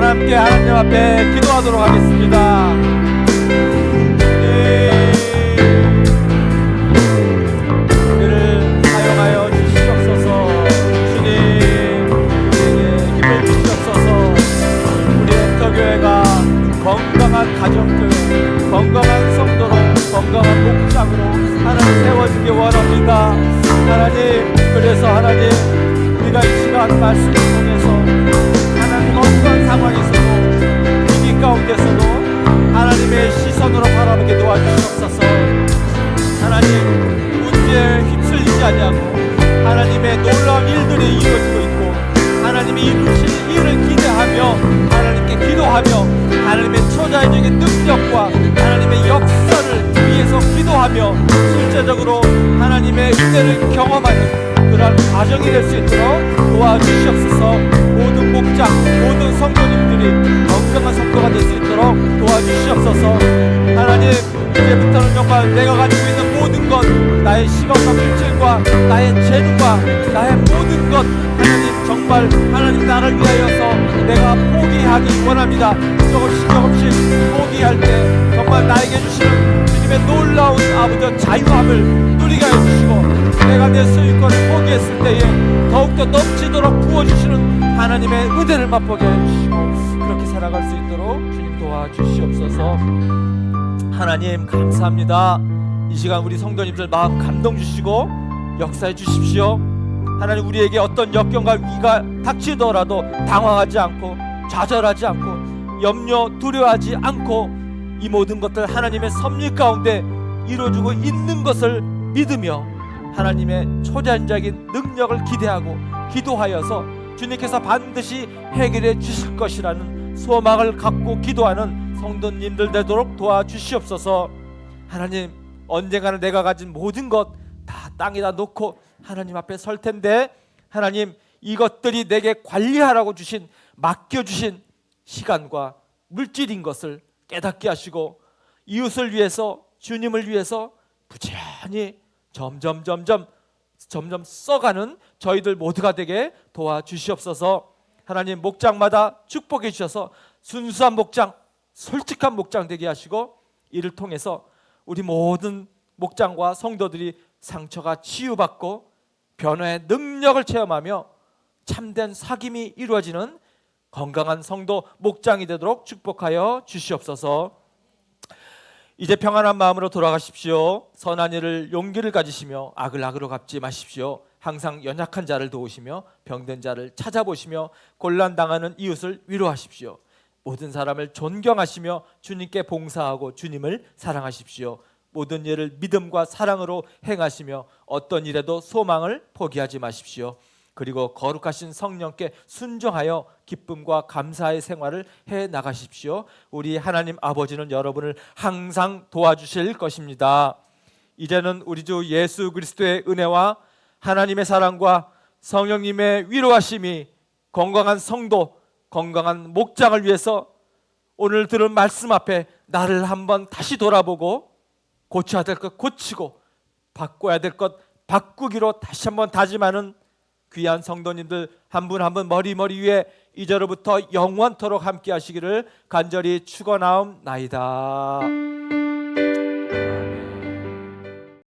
함께 하나님 앞에 기도하도록 하겠습니다. 우리를 사용하여 주시옵소서. 주님 우리에게 힘을 주시옵소서. 우리 엔터교회가 건강한 가정교회, 건강한 성도로, 건강한 목장으로 하나님 세워지기 원합니다. 하나님, 그래서 하나님 우리가 이 시간 말씀을 통해서 하나님 어떤 상황에서도 위기 가운데서도 하나님의 시선으로 바라보게 도와주시옵소서. 하나님 문제에 휩쓸리지 아니하고 하나님의 놀라운 일들이 이루어지고 있고 하나님이 이루실 일을 기대하며 하나님께 기도하며 하나님의 초자연적인 능력과 하나님의 역사를 위해서 기도하며 실제적으로 하나님의 은혜를 경험하는 그러한 가정이 될 수 있도록 도와주시옵소서. 모든 목장, 모든 성도님들이 건강한 성도가 될 수 있도록 도와주시옵소서. 하나님, 이제부터는 정말 내가 가지고 있는 모든 것, 나의 시간과 물질과 나의 재능과 나의 모든 것, 하나님 정말 하나님 나를 위하여서 내가 포기하기 원합니다. 조금씩 포기할 때 정말 나에게 주시는 주님의 놀라운 아버지의 자유함을 누리게 해주시고 내가 내 소유권을 포기했을 때에 더욱더 넘치도록 부어주시는 하나님의 은혜를 맛보게 해주시고 그렇게 살아갈 수 있도록 주님 도와주시옵소서. 하나님 감사합니다. 이 시간 우리 성도님들 마음 감동 주시고 역사해 주십시오. 하나님 우리에게 어떤 역경과 위기가 닥치더라도 당황하지 않고 좌절하지 않고 염려 두려워하지 않고 이 모든 것들 하나님의 섭리 가운데 이루어지고 있는 것을 믿으며 하나님의 초자연적인 능력을 기대하고 기도하여서 주님께서 반드시 해결해 주실 것이라는 소망을 갖고 기도하는 성도님들 되도록 도와주시옵소서. 하나님 언젠가는 내가 가진 모든 것 다 땅에다 놓고 하나님 앞에 설 텐데 하나님 이것들이 내게 관리하라고 주신, 맡겨주신 시간과 물질인 것을 깨닫게 하시고 이웃을 위해서, 주님을 위해서 부지런히 점점 써가는 저희들 모두가 되게 도와주시옵소서. 하나님, 목장마다 축복해 주셔서 순수한 목장, 솔직한 목장 되게 하시고 이를 통해서 우리 모든 목장과 성도들이 상처가 치유받고 변화의 능력을 체험하며 참된 사귐이 이루어지는 건강한 성도 목장이 되도록 축복하여 주시옵소서. 이제 평안한 마음으로 돌아가십시오. 선한 일을 용기를 가지시며 악을 악으로 갚지 마십시오. 항상 연약한 자를 도우시며 병든 자를 찾아보시며 곤란당하는 이웃을 위로하십시오. 모든 사람을 존경하시며 주님께 봉사하고 주님을 사랑하십시오. 모든 일을 믿음과 사랑으로 행하시며 어떤 일에도 소망을 포기하지 마십시오. 그리고 거룩하신 성령께 순종하여 기쁨과 감사의 생활을 해 나가십시오. 우리 하나님 아버지는 여러분을 항상 도와주실 것입니다. 이제는 우리 주 예수 그리스도의 은혜와 하나님의 사랑과 성령님의 위로하심이 건강한 성도, 건강한 목장을 위해서 오늘 들은 말씀 앞에 나를 한번 다시 돌아보고 고쳐야 될 것 고치고 바꿔야 될 것 바꾸기로 다시 한번 다짐하는 귀한 성도님들 한 분 한 분 머리 위에 이제로부터 영원토록 함께 하시기를 간절히 축원하옵나이다.